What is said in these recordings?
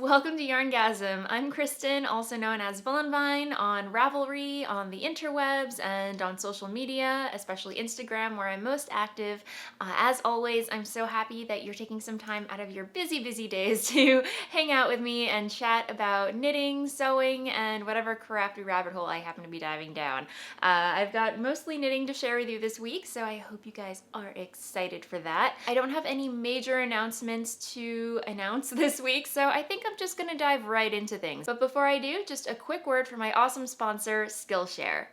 welcome to Yarngasm. I'm KRISTIN, also known as Voolenvine, on RAVELRY, on the interwebs, and on social media, especially Instagram, where I'm most active. As always, I'm so happy that you're taking some time out of your busy days to hang out with me and chat about knitting, sewing, and whatever crafty rabbit hole I happen to be diving down. I've got mostly knitting to share with you this week, so I hope you guys are excited for that. I don't have any major announcements to announce this week, so I think I'm just gonna dive right into things. But before I do, just a quick word from my awesome sponsor, Skillshare.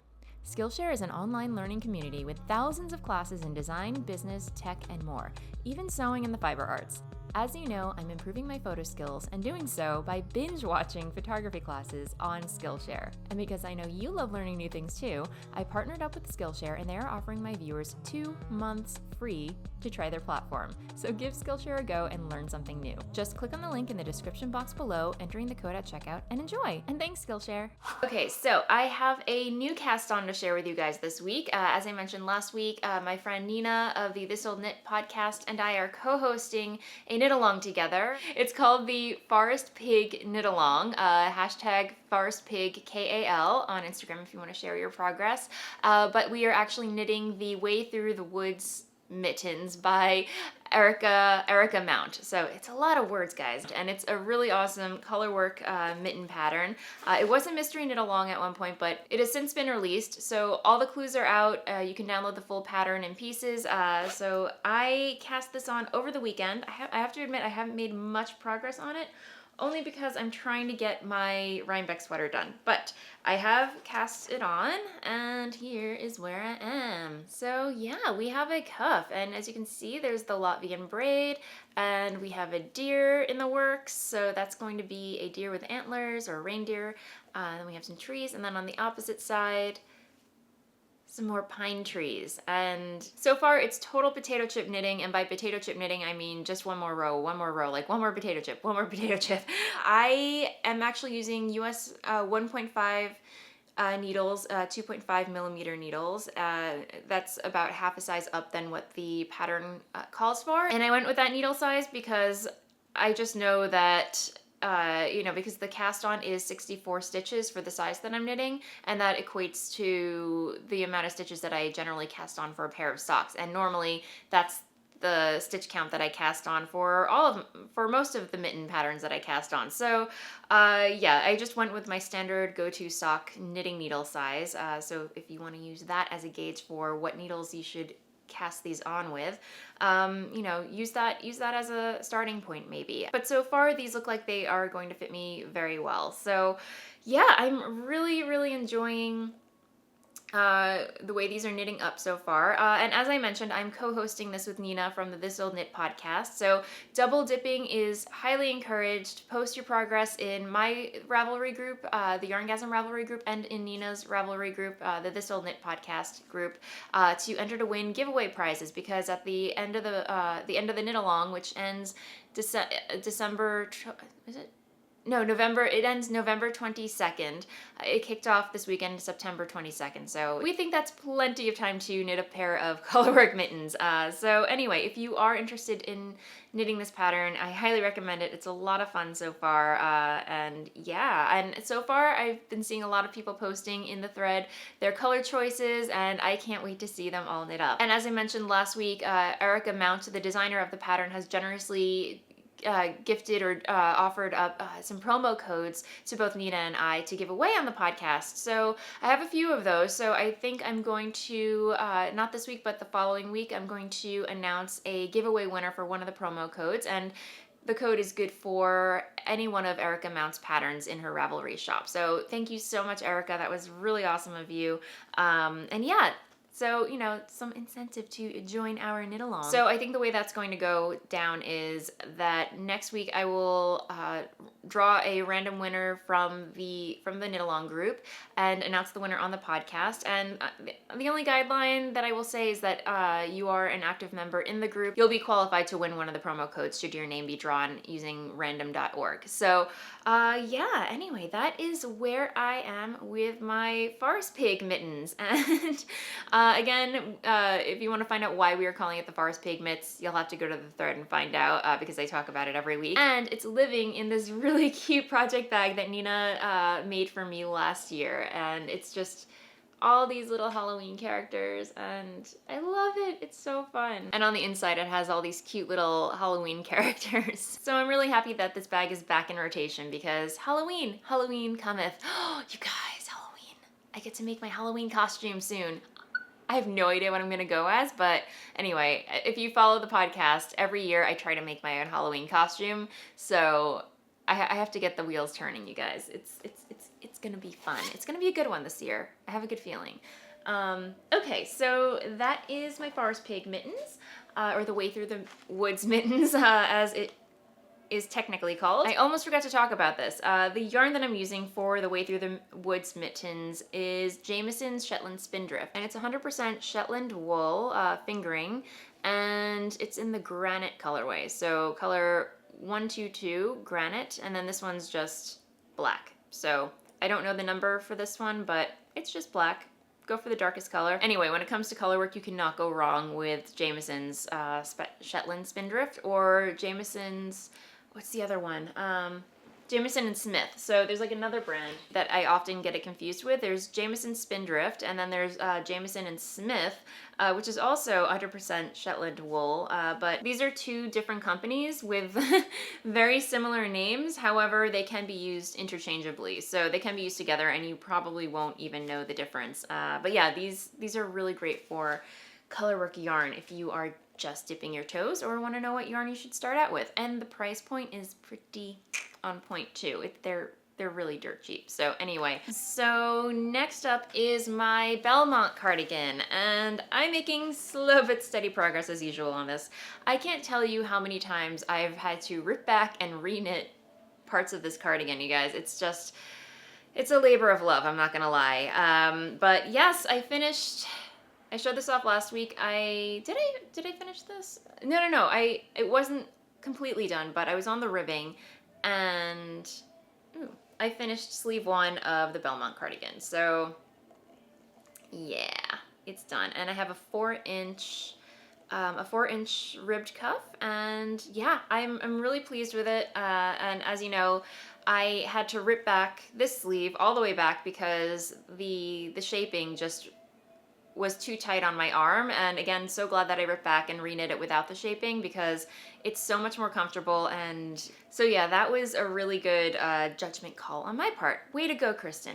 Skillshare is an online learning community with thousands of classes in design, business, tech, and more, even sewing and the fiber arts. As you know, I'm improving my photo skills and doing so by binge watching photography classes on Skillshare. And because I know you love learning new things too, I partnered up with Skillshare and they are offering my viewers 2 months free to try their platform. So give Skillshare a go and learn something new. Just click on the link in the description box below, entering the code at checkout, and enjoy. And thanks, Skillshare. Okay, so I have a new cast on to share with you guys this week. As I mentioned last week, my friend Nina of the This Old Knit podcast and I are co-hosting a knit along together. It's called the Forest Pig Knit Along, hashtag Forest Pig KAL on Instagram if you want to share your progress. But we are actually knitting the Way Through the Woods Mittens by Erica Mount. So it's a lot of words, guys, and it's a really awesome colorwork mitten pattern. It was a mystery knit along at one point, but it has since been released, so all the clues are out. You can download the full pattern in pieces. So I cast this on over the weekend. I have to admit I haven't made much progress on it, only because I'm trying to get my Rhinebeck sweater done. But I have cast it on, and here is where I am. So yeah, we have a cuff, and as you can see, there's the Latvian braid, and we have a deer in the works, so that's going to be a deer with antlers, or a reindeer. Then we have some trees, and then on the opposite side, some more pine trees. And so far it's total potato chip knitting, and by potato chip knitting I mean just one more row, like one more potato chip, one more potato chip. I am actually using US 1.5 needles, 2.5 millimeter needles. That's about half a size up than what the pattern calls for. And I went with that needle size because I just know that because the cast on is 64 stitches for the size that I'm knitting, and that equates to the amount of stitches that I generally cast on for a pair of socks. And normally that's the stitch count that I cast on for most of the mitten patterns that I cast on. So yeah, I just went with my standard go-to sock knitting needle size. So if you want to use that as a gauge for what needles you should cast these on with, use that as a starting point maybe. But so far these look like they are going to fit me very well. So yeah, I'm really enjoying the way these are knitting up so far. And as I mentioned, I'm co-hosting this with Nina from the This Old Knit podcast. So double dipping is highly encouraged. Post your progress in my Ravelry group, the Yarngasm Ravelry group, and in Nina's Ravelry group, the This Old Knit podcast group, to enter to win giveaway prizes. Because at the end of the knit along, which ends November. It ends November 22nd. It kicked off this weekend, September 22nd. So we think that's plenty of time to knit a pair of colorwork mittens. So anyway, if you are interested in knitting this pattern, I highly recommend it. It's a lot of fun so far. And yeah, and so far I've been seeing a lot of people posting in the thread their color choices, and I can't wait to see them all knit up. And as I mentioned last week, Erica Mount, the designer of the pattern, has generously gifted or offered up some promo codes to both Nina and I to give away on the podcast. So I have a few of those. So I think I'm going to, not this week, but the following week, I'm going to announce a giveaway winner for one of the promo codes. And the code is good for any one of Erica Mount's patterns in her Ravelry shop. So thank you so much, Erica. That was really awesome of you. And yeah, so, some incentive to join our knit along. So I think the way that's going to go down is that next week I will draw a random winner from the knit along group and announce the winner on the podcast. And the only guideline that I will say is that you are an active member in the group. You'll be qualified to win one of the promo codes should your name be drawn using random.org. So yeah, anyway, that is where I am with my forest pig mittens. And Again, if you want to find out why we are calling it the Forest Pig Mitts, you'll have to go to the thread and find out because I talk about it every week. And it's living in this really cute project bag that Nina made for me last year, and it's just all these little Halloween characters, and I love it. It's so fun. And on the inside, it has all these cute little Halloween characters. So I'm really happy that this bag is back in rotation because Halloween cometh. Oh, you guys, Halloween. I get to make my Halloween costume soon. I have no idea what I'm gonna go as, but anyway, if you follow the podcast, every year I try to make my own Halloween costume, so I have to get the wheels turning, you guys. It's gonna be fun. It's gonna be a good one this year. I have a good feeling. Okay, so that is my Forest Pig Mittens, or the Way Through the Woods Mittens, as it is technically called. I almost forgot to talk about this. The yarn that I'm using for the Way Through the Woods Mittens is Jamieson's Shetland Spindrift, and it's 100% Shetland wool fingering, and it's in the granite colorway. So color 122 granite, and then this one's just black. So I don't know the number for this one, but it's just black. Go for the darkest color. Anyway, when it comes to color work, you cannot go wrong with Jamieson's Shetland Spindrift or Jamieson's, what's the other one? Jamieson and Smith. So there's like another brand that I often get it confused with. There's Jamieson Spindrift, and then there's Jamieson and Smith, which is also 100% Shetland wool. But these are two different companies with very similar names. However, they can be used interchangeably. So they can be used together, and you probably won't even know the difference. But yeah, these are really great for color work yarn if you are just dipping your toes or want to know what yarn you should start out with. And the price point is pretty on point too. They're really dirt cheap. So anyway, so next up is my Belmont cardigan, and I'm making slow but steady progress as usual on this. I can't tell you how many times I've had to rip back and re-knit parts of this cardigan, you guys. It's a labor of love, I'm not gonna lie. But yes, I finished. I showed this off last week. Did I finish this? No. It wasn't completely done, but I was on the ribbing, and I finished sleeve 1 of the Belmont cardigan. So yeah, it's done, and I have a 4-inch ribbed cuff, and yeah, I'm really pleased with it. And as you know, I had to rip back this sleeve all the way back because the shaping just was too tight on my arm, and again, so glad that I ripped back and re-knit it without the shaping because it's so much more comfortable. And so yeah, that was a really good judgment call on my part. Way to go, KRISTIN.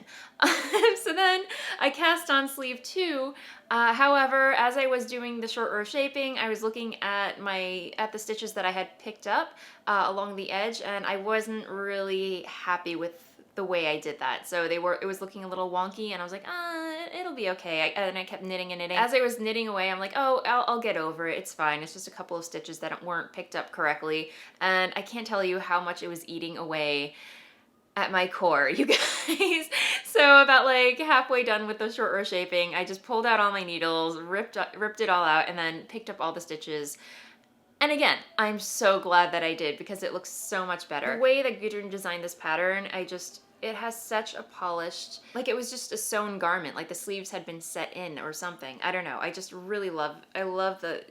So then I cast on sleeve 2. However, as I was doing the short row shaping, I was looking at the stitches that I had picked up along the edge, and I wasn't really happy with the way I did that. So it was looking a little wonky, and I was like, it'll be okay. And I kept knitting and knitting. As I was knitting away, I'm like, oh, I'll get over it. It's fine. It's just a couple of stitches that weren't picked up correctly. And I can't tell you how much it was eating away at my core, you guys. So about like halfway done with the short row shaping, I just pulled out all my needles, ripped it all out, and then picked up all the stitches. And again, I'm so glad that I did because it looks so much better. The way that Gudrun designed this pattern, it has such a polished, like it was just a sewn garment, like the sleeves had been set in or something. I don't know. I just really love the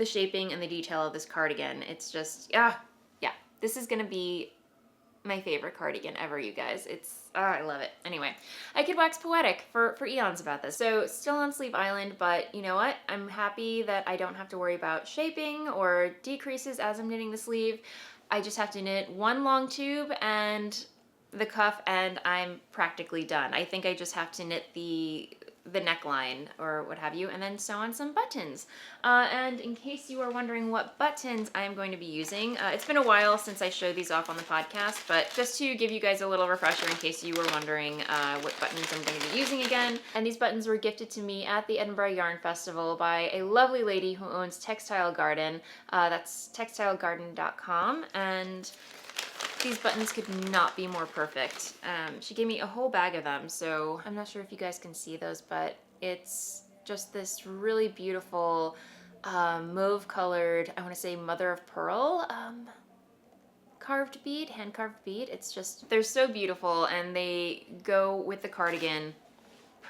shaping and the detail of this cardigan. It's just, yeah, this is gonna be my favorite cardigan ever, you guys. I love it. Anyway, I could wax poetic for eons about this. So still on Sleeve Island, but you know what? I'm happy that I don't have to worry about shaping or decreases as I'm knitting the sleeve. I just have to knit one long tube and the cuff, and I'm practically done. I think I just have to knit the neckline or what have you, and then sew on some buttons. And in case you are wondering what buttons I'm going to be using, it's been a while since I showed these off on the podcast, but just to give you guys a little refresher in case you were wondering what buttons I'm going to be using again. And these buttons were gifted to me at the Edinburgh Yarn Festival by a lovely lady who owns Textile Garden. That's textilegarden.com, and these buttons could not be more perfect. She gave me a whole bag of them, so I'm not sure if you guys can see those, but it's just this really beautiful mauve colored, I want to say mother of pearl carved bead, hand carved bead. It's just, they're so beautiful, and they go with the cardigan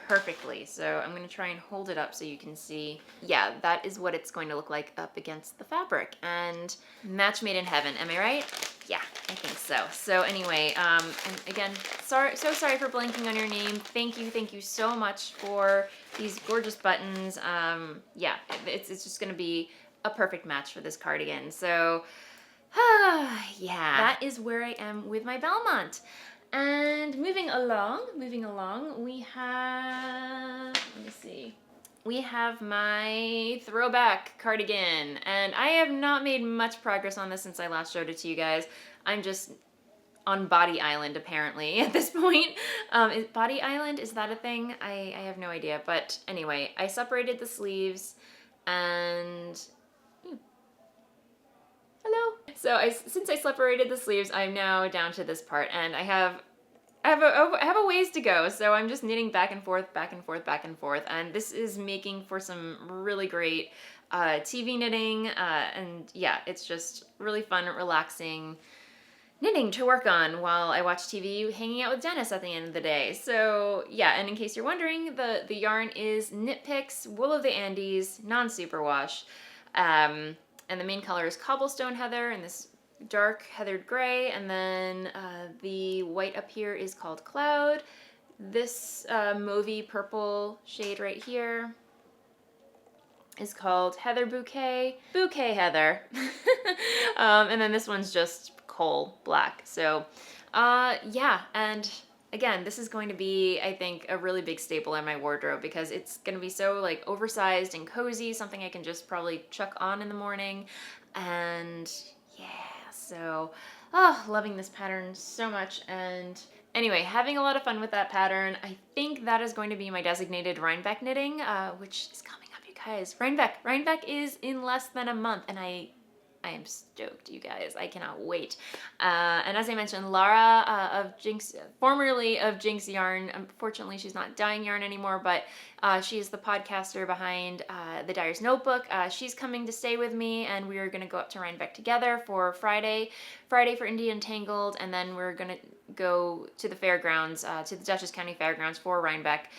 perfectly. So I'm going to try and hold it up so you can see. Yeah, that is what it's going to look like up against the fabric. And match made in heaven, am I right? Yeah, I think so. So anyway, and again, so sorry for blanking on your name. Thank you so much for these gorgeous buttons. Yeah, it's just going to be a perfect match for this cardigan. So yeah, that is where I am with my Belmont. And moving along, we have, let me see, we have my throwback cardigan, and I have not made much progress on this since I last showed it to you guys. I'm just on Body Island, apparently, at this point. Is Body Island, is that a thing? I have no idea, but anyway, I separated the sleeves, and hello. So since I separated the sleeves, I'm now down to this part, and I have a ways to go, so I'm just knitting back and forth, and this is making for some really great TV knitting, and yeah, it's just really fun, relaxing knitting to work on while I watch TV, hanging out with Dennis at the end of the day. So yeah, and in case you're wondering, the yarn is Knit Picks Wool of the Andes non-superwash, and the main color is Cobblestone Heather in this dark heathered gray, and then the white up here is called Cloud. This mauvey purple shade right here is called Heather Bouquet Heather. And then this one's just coal black. So yeah, and again, this is going to be, I think, a really big staple in my wardrobe because it's going to be so like oversized and cozy, something I can just probably chuck on in the morning. And yeah, so loving this pattern so much. And anyway, having a lot of fun with that pattern. I think that is going to be my designated Rhinebeck knitting, which is coming up, you guys. Rhinebeck is in less than a month, and I am stoked, you guys. I cannot wait. And as I mentioned, Lara of Jinx, formerly of Jinx Yarn, unfortunately she's not dyeing yarn anymore, but she is the podcaster behind the Dyer's Notebook. She's coming to stay with me, and we are going to go up to Rhinebeck together for Friday for Indie Untangled, and then we're going to go to the fairgrounds, to the Dutchess County Fairgrounds for Rhinebeck.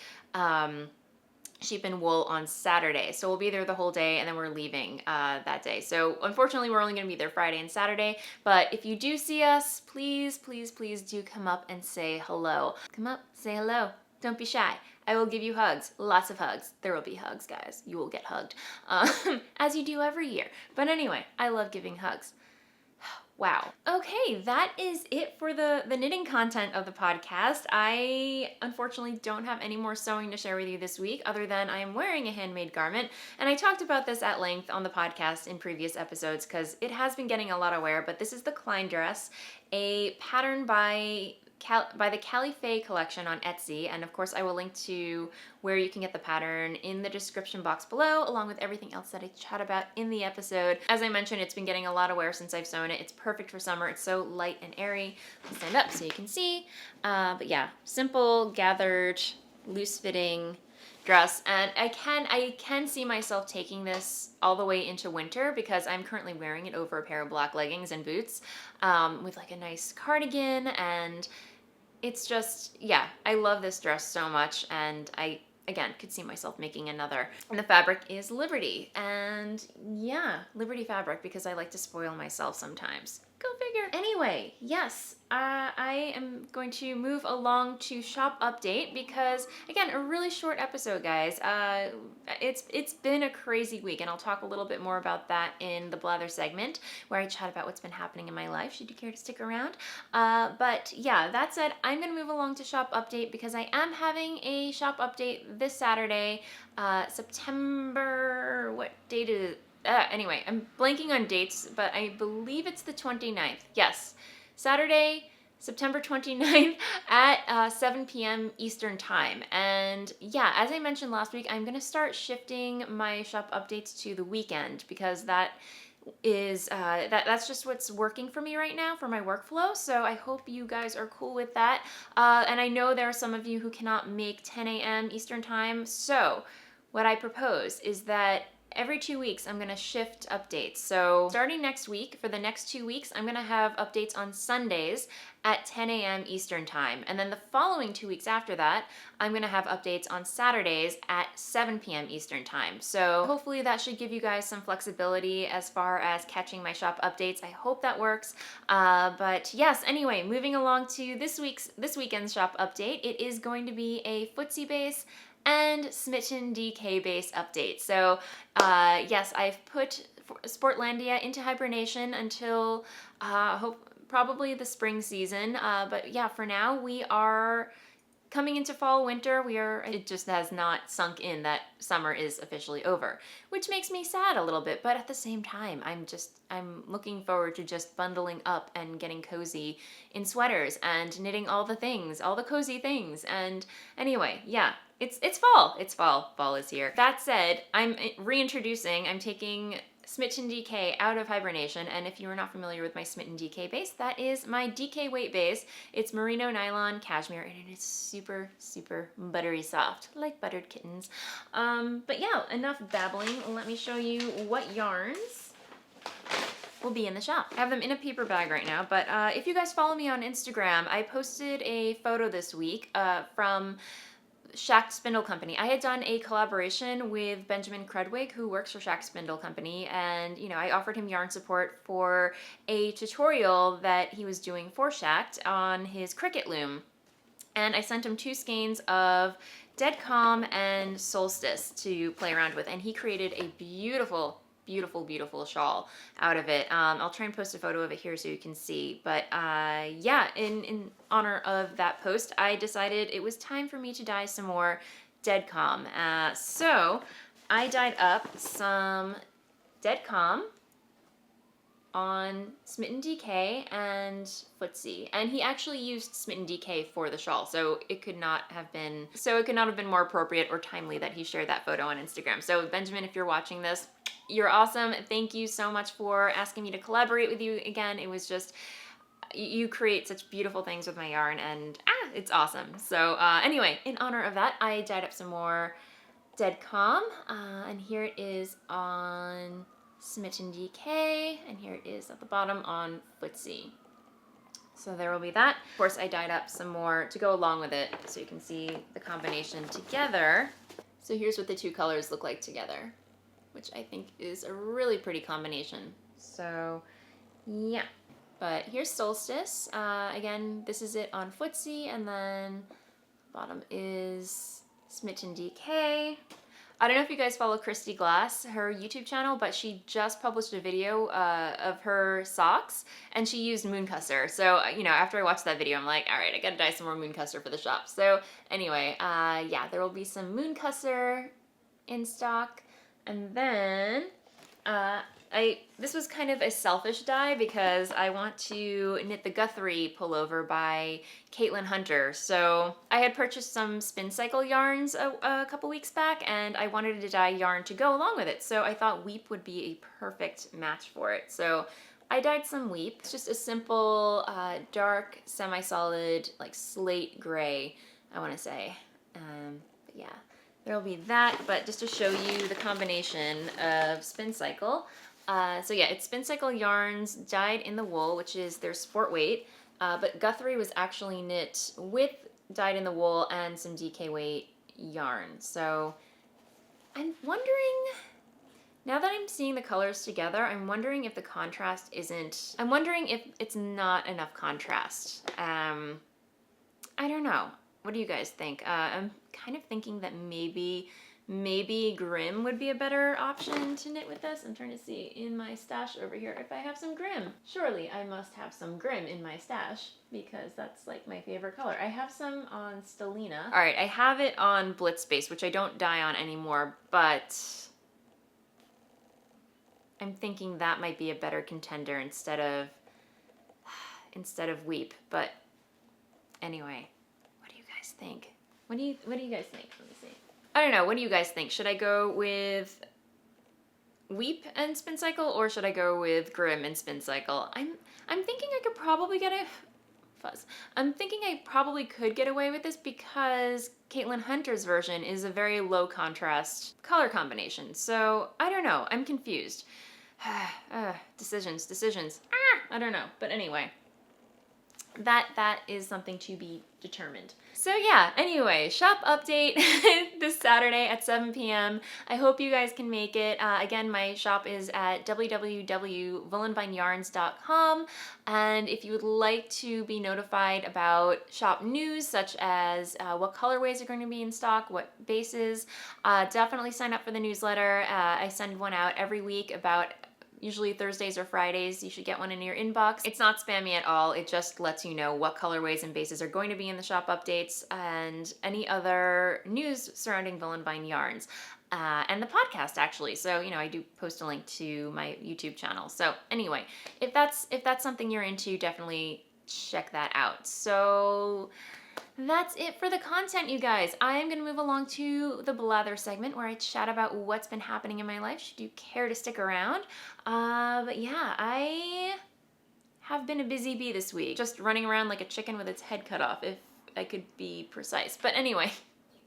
Sheep and Wool on Saturday. So we'll be there the whole day, and then we're leaving that day. So unfortunately, we're only going to be there Friday and Saturday. But if you do see us, please do come up and say hello. Come up, say hello. Don't be shy. I will give you hugs. Lots of hugs. There will be hugs, guys. You will get hugged. As you do every year. But anyway, I love giving hugs. Wow. Okay, that is it for the knitting content of the podcast. I unfortunately don't have any more sewing to share with you this week other than I am wearing a handmade garment, and I talked about this at length on the podcast in previous episodes because it has been getting a lot of wear, but this is the KLEIN dress, a pattern by the Callie Faye collection on Etsy, and of course I will link to where you can get the pattern in the description box below, along with everything else that I chat about in the episode. As I mentioned, it's been getting a lot of wear since I've sewn it. It's perfect for summer. It's so light and airy. I'll stand up so you can see. But yeah, simple, gathered, loose-fitting dress, and I can see myself taking this all the way into winter because I'm currently wearing it over a pair of black leggings and boots with like a nice cardigan, and it's just, yeah, I love this dress so much, and I again could see myself making another. And the fabric is Liberty, and yeah, Liberty fabric because I like to spoil myself sometimes. Go figure. Anyway, yes, I am going to move along to shop update because, again, a really short episode, guys. It's been a crazy week, and I'll talk a little bit more about that in the Blather segment where I chat about what's been happening in my life, should you care to stick around. But yeah, that said, I'm going to move along to shop update because I am having a shop update this Saturday, September, what date is it? Anyway, I'm blanking on dates, but I believe it's the 29th. Yes, Saturday, September 29th at 7 p.m. Eastern Time. And yeah, as I mentioned last week, I'm going to start shifting my shop updates to the weekend because that is that's just what's working for me right now for my workflow. So I hope you guys are cool with that. And I know there are some of you who cannot make 10 a.m. Eastern Time. So what I propose is that every 2 weeks, I'm gonna shift updates. So starting next week, for the next 2 weeks, I'm gonna have updates on Sundays at 10 a.m. Eastern time. And then the following 2 weeks after that, I'm gonna have updates on Saturdays at 7 p.m. Eastern time. So hopefully that should give you guys some flexibility as far as catching my shop updates. I hope that works. But yes, anyway, moving along to this weekend's shop update, it is going to be a footsie base and Smitten DK base update. So yes, I've put Sportlandia into hibernation until probably the spring season. But yeah, for now we are coming into fall, winter. It just has not sunk in that summer is officially over, which makes me sad a little bit. But at the same time, I'm looking forward to just bundling up and getting cozy in sweaters and knitting all the things, all the cozy things. And anyway, yeah, it's fall. It's fall. Fall is here. That said, I'm taking Smitten DK out of hibernation, and if you are not familiar with my Smitten DK base, that is my DK weight base. It's merino nylon cashmere, and it is super, super buttery soft, like buttered kittens. But yeah, enough babbling. Let me show you what yarns will be in the shop. I have them in a paper bag right now, but if you guys follow me on Instagram, I posted a photo this week from Shack Spindle Company. I had done a collaboration with Benjamin Credwig, who works for Shack Spindle Company, and I offered him yarn support for a tutorial that he was doing for Shack on his Cricut loom. And I sent him 2 skeins of Dead Calm and Solstice to play around with, and he created a beautiful, beautiful, beautiful shawl out of it. I'll try and post a photo of it here so you can see. But yeah, in honor of that post, I decided it was time for me to dye some more Dead Calm. So I dyed up some Dead Calm on Smitten DK and Footsie, and he actually used Smitten DK for the shawl, so it could not have been more appropriate or timely that he shared that photo on Instagram. So Benjamin, if you're watching this, you're awesome. Thank you so much for asking me to collaborate with you again. It was just, you create such beautiful things with my yarn, and it's awesome. So anyway, in honor of that, I dyed up some more Dead Calm, and here it is on Smitten DK, and here it is at the bottom on Footsie. So there will be that. Of course, I dyed up some more to go along with it so you can see the combination together. So here's what the 2 colors look like together, which I think is a really pretty combination. So yeah, but here's Solstice. Again, this is it on Footsie, and then bottom is Smitten DK. I don't know if you guys follow Christy Glass, her YouTube channel, but she just published a video of her socks, and she used Mooncusser. So, after I watched that video, I'm like, all right, I gotta dye some more Mooncusser for the shop. So anyway, yeah, there will be some Mooncusser in stock. And then this was kind of a selfish dye because I want to knit the Guthrie pullover by Caitlin Hunter. So I had purchased some Spin Cycle yarns a couple weeks back, and I wanted to dye yarn to go along with it. So I thought Weep would be a perfect match for it. So I dyed some Weep. It's just a simple, dark, semi-solid, like slate gray, I want to say. But yeah. There'll be that, but just to show you the combination of Spin Cycle. So yeah, it's Spin Cycle yarns dyed in the wool, which is their sport weight, but Guthrie was actually knit with dyed in the wool and some DK weight yarn. So I'm wondering, now that I'm seeing the colors together, I'm wondering if the contrast I'm wondering if it's not enough contrast. I don't know. What do you guys think? I'm kind of thinking that maybe Grimm would be a better option to knit with this. I'm trying to see in my stash over here if I have some Grimm. Surely I must have some Grimm in my stash because that's like my favorite color. I have some on Stellina. All right, I have it on Blitz Base, which I don't dye on anymore, but I'm thinking that might be a better contender instead of Weep. But anyway, think? What do you guys think? Let me see. I don't know. What do you guys think? Should I go with Weep and Spin Cycle, or should I go with Grimm and Spin Cycle? I'm thinking I could probably get fuzz. I'm thinking I probably could get away with this because Caitlin Hunter's version is a very low contrast color combination. So I don't know. I'm confused. Decisions. I don't know. But anyway, that is something to be determined. So yeah, anyway, shop update this Saturday at 7 p.m. I hope you guys can make it. Again, my shop is at www.voolenvineyarns.com, and if you would like to be notified about shop news such as what colorways are going to be in stock, what bases, definitely sign up for the newsletter. I send one out every week about usually Thursdays or Fridays. You should get one in your inbox. It's not spammy at all. It just lets you know what colorways and bases are going to be in the shop updates and any other news surrounding Voolenvine Yarns. And the podcast, actually. So, you know, I do post a link to my YouTube channel. So anyway, if that's something you're into, definitely check that out. So that's it for the content, you guys. I am going to move along to the blather segment where I chat about what's been happening in my life, should you care to stick around. But yeah, I have been a busy bee this week, just running around like a chicken with its head cut off, if I could be precise. But anyway,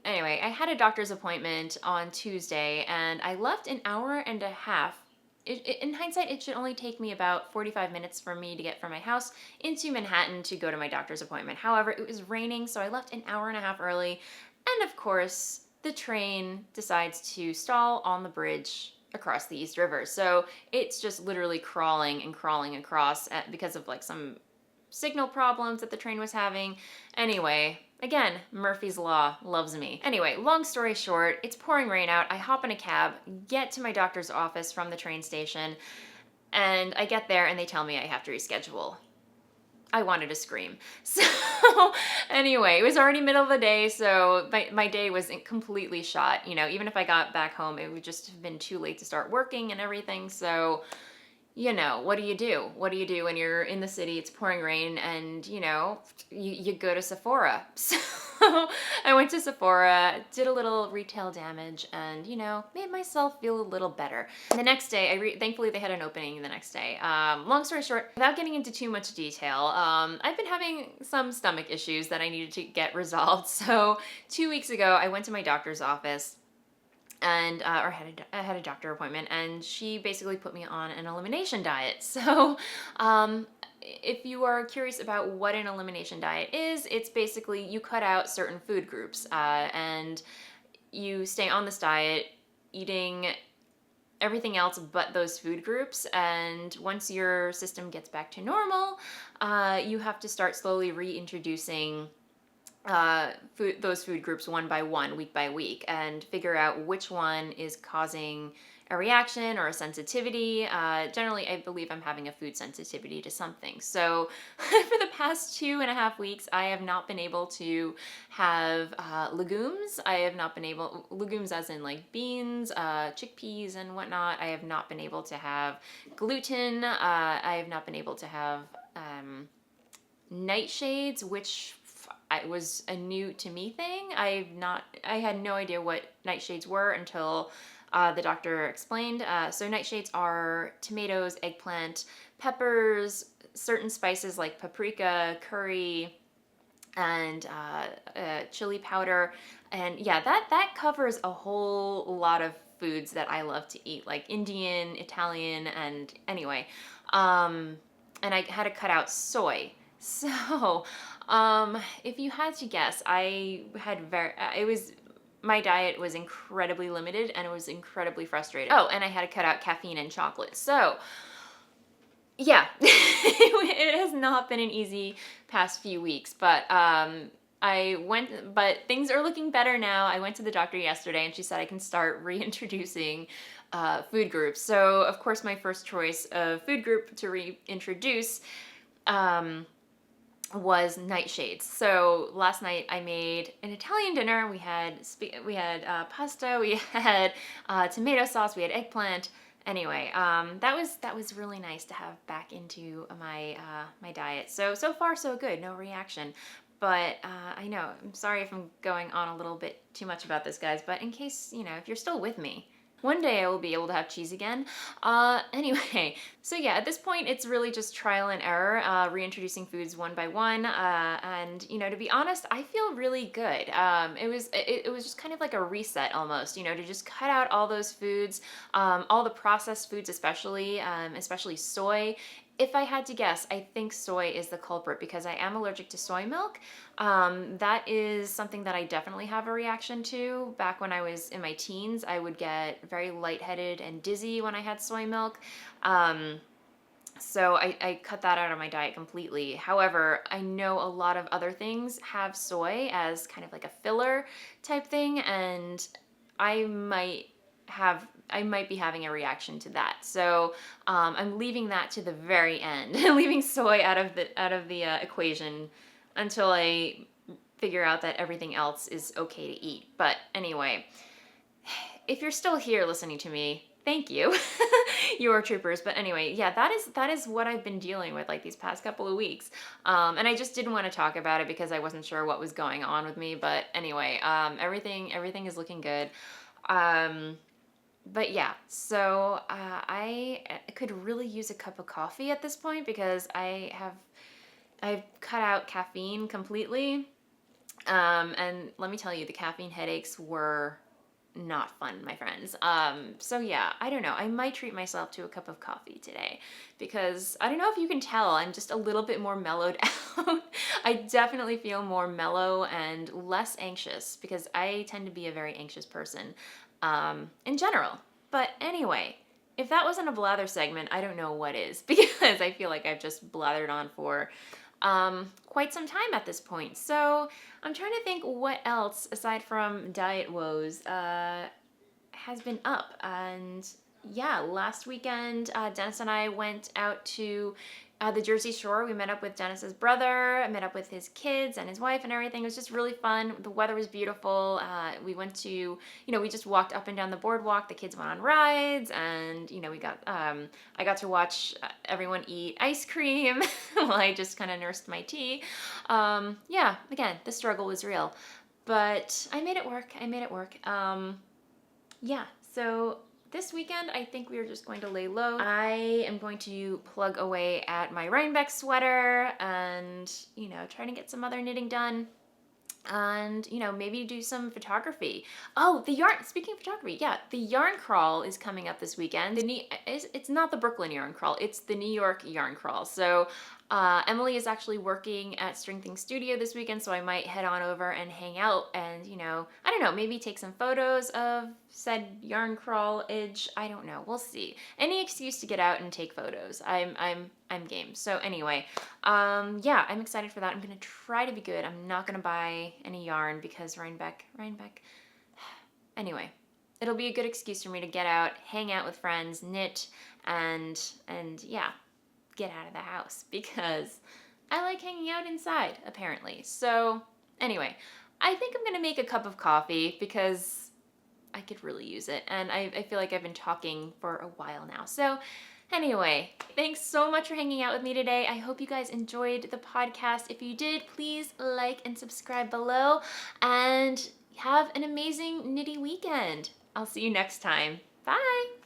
I had a doctor's appointment on Tuesday, and I left an hour and a half. In hindsight, it should only take me about 45 minutes for me to get from my house into Manhattan to go to my doctor's appointment. However, it was raining, so I left an hour and a half early. And of course, the train decides to stall on the bridge across the East River. So it's just literally crawling and crawling across because of like some signal problems that the train was having. Anyway, again, Murphy's Law loves me. Anyway, long story short, it's pouring rain out. I hop in a cab, get to my doctor's office from the train station, and I get there and they tell me I have to reschedule. I wanted to scream. So anyway, it was already middle of the day, so my day was completely shot. You know, even if I got back home, it would just have been too late to start working and everything. So, you know, what do you do? What do you do when you're in the city, it's pouring rain, and, you know, you go to Sephora. So I went to Sephora, did a little retail damage, and, you know, made myself feel a little better. The next day, thankfully they had an opening the next day. Long story short, without getting into too much detail, I've been having some stomach issues that I needed to get resolved. So 2 weeks ago, I went to my doctor's office, and I had a doctor appointment, and she basically put me on an elimination diet. So if you are curious about what an elimination diet is, it's basically you cut out certain food groups and you stay on this diet eating everything else but those food groups, and once your system gets back to normal, you have to start slowly reintroducing those food groups one by one, week by week, and figure out which one is causing a reaction or a sensitivity. Generally, I believe I'm having a food sensitivity to something. So for the past 2.5 weeks, I have not been able to have legumes. I have not been able, legumes as in like beans, chickpeas and whatnot. I have not been able to have gluten. I have not been able to have nightshades, which it was a new to me thing. I had no idea what nightshades were until the doctor explained. So nightshades are tomatoes, eggplant, peppers, certain spices like paprika, curry, and chili powder. And yeah, that covers a whole lot of foods that I love to eat, like Indian, Italian, and anyway. And I had to cut out soy. So, if you had to guess, my diet was incredibly limited, and it was incredibly frustrating. Oh, and I had to cut out caffeine and chocolate. So, yeah, it has not been an easy past few weeks, but but things are looking better now. I went to the doctor yesterday, and she said I can start reintroducing food groups. So, of course, my first choice of food group to reintroduce was nightshades. So last night I made an Italian dinner. We had pasta, we had tomato sauce, we had eggplant. Anyway, that was really nice to have back into my my diet. So far so good, no reaction. But I know, I'm sorry if I'm going on a little bit too much about this, guys, but in case, you know, if you're still with me, One day I will be able to have cheese again. Anyway, so yeah, at this point it's really just trial and error, reintroducing foods one by one. And you know, to be honest, I feel really good. It was just kind of like a reset almost, you know, to just cut out all those foods, all the processed foods, especially soy. If I had to guess, I think soy is the culprit because I am allergic to soy milk. That is something that I definitely have a reaction to. Back when I was in my teens, I would get very lightheaded and dizzy when I had soy milk. So I cut that out of my diet completely. However, I know a lot of other things have soy as kind of like a filler type thing, and I might be having a reaction to that. So I'm leaving that to the very end, leaving soy out of the equation until I figure out that everything else is okay to eat. But anyway, if you're still here listening to me, thank you. You are troopers. But anyway, yeah, that is what I've been dealing with like these past couple of weeks. And I just didn't want to talk about it because I wasn't sure what was going on with me. But anyway, everything is looking good. But yeah, so I could really use a cup of coffee at this point because I've cut out caffeine completely. And let me tell you, the caffeine headaches were not fun, my friends. So yeah, I don't know. I might treat myself to a cup of coffee today because I don't know if you can tell, I'm just a little bit more mellowed out. I definitely feel more mellow and less anxious because I tend to be a very anxious person in general. But anyway, if that wasn't a blather segment, I don't know what is because I feel like I've just blathered on for quite some time at this point. So I'm trying to think what else aside from diet woes has been up. And yeah, last weekend Dennis and I went out to the Jersey Shore. We met up with Dennis's brother, met up with his kids and his wife and everything. It was just really fun. The weather was beautiful. We went to, you know, we just walked up and down the boardwalk. The kids went on rides, and you know, I got to watch everyone eat ice cream while I just kind of nursed my tea. Yeah, again, the struggle was real, but I made it work. Yeah, so this weekend, I think we are just going to lay low. I am going to plug away at my Rhinebeck sweater and, you know, try to get some other knitting done. And, you know, maybe do some photography. Oh, speaking of photography, yeah, the yarn crawl is coming up this weekend. It's not the Brooklyn yarn crawl, it's the New York yarn crawl. So Emily is actually working at String Thing Studio this weekend, so I might head on over and hang out and, you know, I don't know, maybe take some photos of said yarn crawl-age. I don't know, we'll see. Any excuse to get out and take photos. I'm game. So anyway, yeah, I'm excited for that. I'm gonna try to be good. I'm not gonna buy any yarn because Rhinebeck. Anyway, it'll be a good excuse for me to get out, hang out with friends, knit, and yeah, get out of the house because I like hanging out inside, apparently. So anyway, I think I'm gonna make a cup of coffee because I could really use it, and I feel like I've been talking for a while now. So anyway, thanks so much for hanging out with me today. I hope you guys enjoyed the podcast. If you did, please like and subscribe below, and have an amazing knitty weekend. I'll see you next time. Bye!